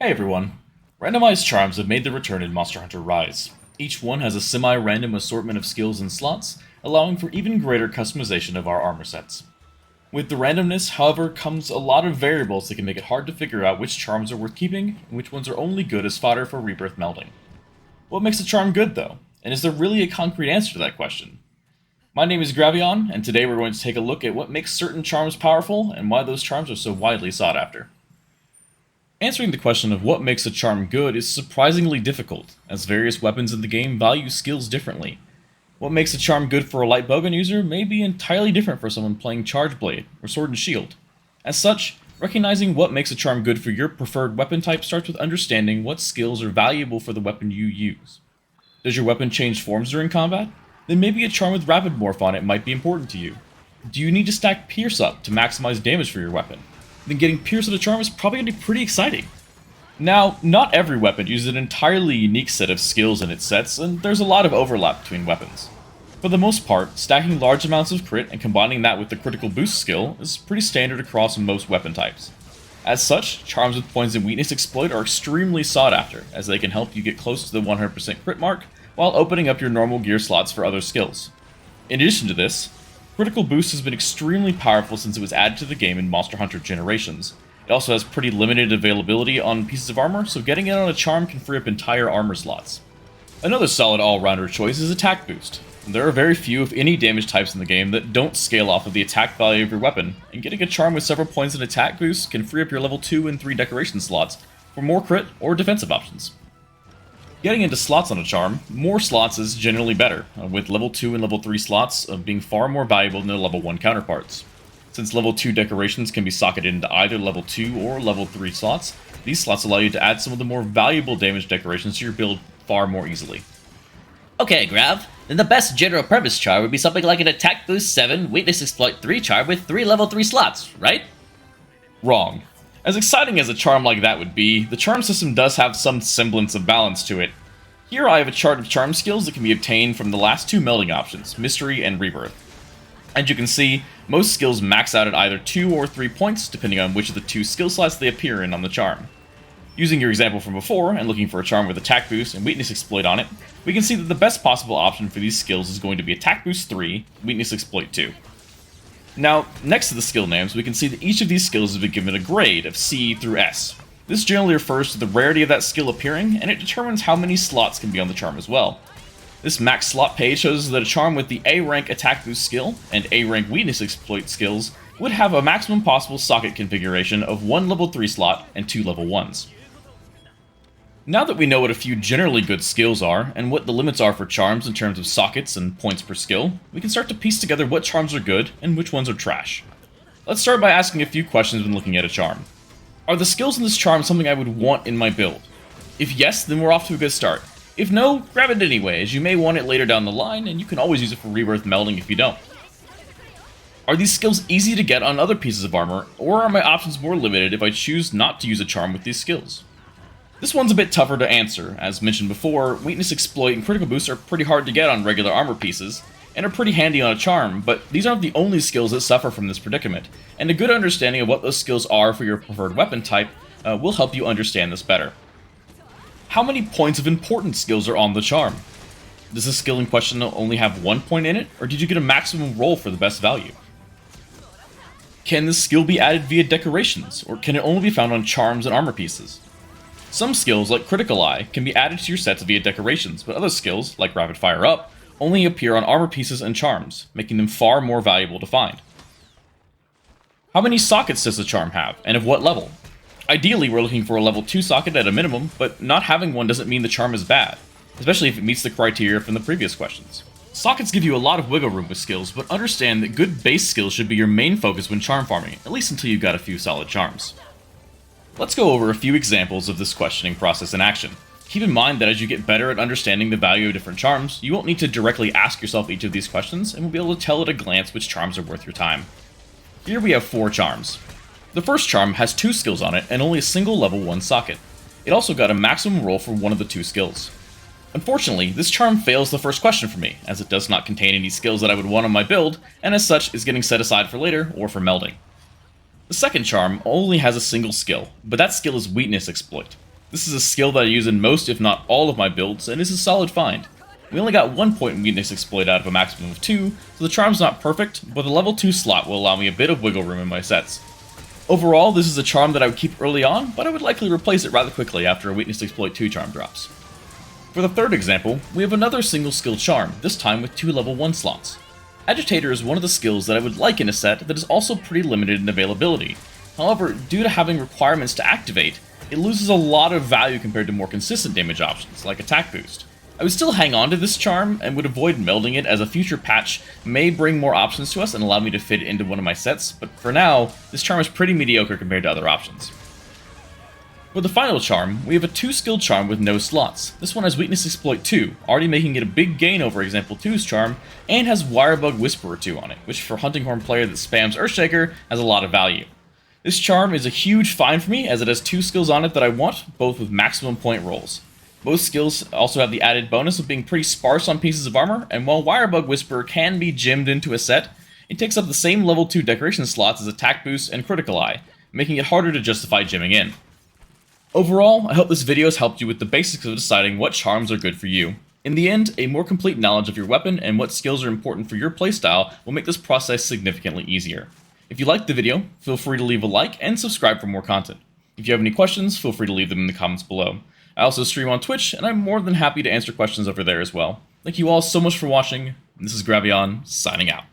Hey everyone! Randomized charms have made their return in Monster Hunter Rise. Each one has a semi-random assortment of skills and slots, allowing for even greater customization of our armor sets. With the randomness, however, comes a lot of variables that can make it hard to figure out which charms are worth keeping, and which ones are only good as fodder for rebirth melding. What makes a charm good, though? And is there really a concrete answer to that question? My name is Gravion, and today we're going to take a look at what makes certain charms powerful, and why those charms are so widely sought after. Answering the question of what makes a charm good is surprisingly difficult, as various weapons in the game value skills differently. What makes a charm good for a light bowgun user may be entirely different for someone playing Charge Blade or Sword and Shield. As such, recognizing what makes a charm good for your preferred weapon type starts with understanding what skills are valuable for the weapon you use. Does your weapon change forms during combat? Then maybe a charm with Rapid Morph on it might be important to you. Do you need to stack Pierce up to maximize damage for your weapon? Then getting Pierce on a charm is probably going to be pretty exciting. Now, not every weapon uses an entirely unique set of skills in its sets, and there's a lot of overlap between weapons. For the most part, stacking large amounts of crit and combining that with the critical boost skill is pretty standard across most weapon types. As such, charms with points and weakness exploit are extremely sought after, as they can help you get close to the 100% crit mark, while opening up your normal gear slots for other skills. In addition to this, Critical Boost has been extremely powerful since it was added to the game in Monster Hunter Generations. It also has pretty limited availability on pieces of armor, so getting it on a charm can free up entire armor slots. Another solid all-rounder choice is Attack Boost. There are very few, if any, damage types in the game that don't scale off of the attack value of your weapon, and getting a charm with several points in Attack Boost can free up your level 2 and 3 decoration slots for more crit or defensive options. Getting into slots on a charm, more slots is generally better, with level 2 and level 3 slots being far more valuable than their level 1 counterparts. Since level 2 decorations can be socketed into either level 2 or level 3 slots, these slots allow you to add some of the more valuable damage decorations to your build far more easily. Okay, Grav, then the best general purpose charm would be something like an Attack Boost 7, Weakness Exploit 3 charm with 3 level 3 slots, right? Wrong. As exciting as a charm like that would be, the charm system does have some semblance of balance to it. Here I have a chart of charm skills that can be obtained from the last two melding options, Mystery and Rebirth. As you can see, most skills max out at either 2 or 3 points, depending on which of the two skill slots they appear in on the charm. Using your example from before, and looking for a charm with Attack Boost and Weakness Exploit on it, we can see that the best possible option for these skills is going to be Attack Boost 3, Weakness Exploit 2. Now, next to the skill names, we can see that each of these skills has been given a grade of C through S. This generally refers to the rarity of that skill appearing, and it determines how many slots can be on the charm as well. This max slot page shows that a charm with the A rank Attack Boost skill and A rank Weakness Exploit skills would have a maximum possible socket configuration of 1 level 3 slot and 2 level 1s. Now that we know what a few generally good skills are, and what the limits are for charms in terms of sockets and points per skill, we can start to piece together what charms are good and which ones are trash. Let's start by asking a few questions when looking at a charm. Are the skills in this charm something I would want in my build? If yes, then we're off to a good start. If no, grab it anyway, as you may want it later down the line, and you can always use it for rebirth melding if you don't. Are these skills easy to get on other pieces of armor, or are my options more limited if I choose not to use a charm with these skills? This one's a bit tougher to answer. As mentioned before, Weakness Exploit and Critical Boost are pretty hard to get on regular armor pieces, and are pretty handy on a charm, but these aren't the only skills that suffer from this predicament, and a good understanding of what those skills are for your preferred weapon type will help you understand this better. How many points of important skills are on the charm? Does the skill in question only have 1 point in it, or did you get a maximum roll for the best value? Can this skill be added via decorations, or can it only be found on charms and armor pieces? Some skills, like Critical Eye, can be added to your sets via decorations, but other skills, like Rapid Fire Up, only appear on armor pieces and charms, making them far more valuable to find. How many sockets does the charm have, and of what level? Ideally, we're looking for a level 2 socket at a minimum, but not having one doesn't mean the charm is bad, especially if it meets the criteria from the previous questions. Sockets give you a lot of wiggle room with skills, but understand that good base skills should be your main focus when charm farming, at least until you've got a few solid charms. Let's go over a few examples of this questioning process in action. Keep in mind that as you get better at understanding the value of different charms, you won't need to directly ask yourself each of these questions, and will be able to tell at a glance which charms are worth your time. Here we have 4 charms. The first charm has 2 skills on it, and only a single level 1 socket. It also got a maximum roll for one of the 2 skills. Unfortunately, this charm fails the first question for me, as it does not contain any skills that I would want on my build, and as such is getting set aside for later, or for melding. The second charm only has a single skill, but that skill is Weakness Exploit. This is a skill that I use in most, if not all, of my builds, and is a solid find. We only got 1 point in weakness exploit out of a maximum of 2, so the charm's not perfect, but the level 2 slot will allow me a bit of wiggle room in my sets. Overall, this is a charm that I would keep early on, but I would likely replace it rather quickly after a weakness exploit 2 charm drops. For the third example, we have another single skill charm, this time with 2 level 1 slots. Agitator is one of the skills that I would like in a set that is also pretty limited in availability. However, due to having requirements to activate, it loses a lot of value compared to more consistent damage options, like attack boost. I would still hang on to this charm, and would avoid melding it as a future patch may bring more options to us and allow me to fit it into one of my sets, but for now, this charm is pretty mediocre compared to other options. For the final charm, we have a 2-skill charm with no slots. This one has weakness exploit 2, already making it a big gain over example 2's charm, and has Wirebug Whisperer 2 on it, which for Hunting Horn player that spams Earthshaker has a lot of value. This charm is a huge find for me as it has 2 skills on it that I want, both with maximum point rolls. Both skills also have the added bonus of being pretty sparse on pieces of armor, and while Wirebug Whisperer can be gemmed into a set, it takes up the same level 2 decoration slots as attack boost and critical eye, making it harder to justify gemming in. Overall, I hope this video has helped you with the basics of deciding what charms are good for you. In the end, a more complete knowledge of your weapon and what skills are important for your playstyle will make this process significantly easier. If you liked the video, feel free to leave a like and subscribe for more content. If you have any questions, feel free to leave them in the comments below. I also stream on Twitch, and I'm more than happy to answer questions over there as well. Thank you all so much for watching, and this is Gravion, signing out.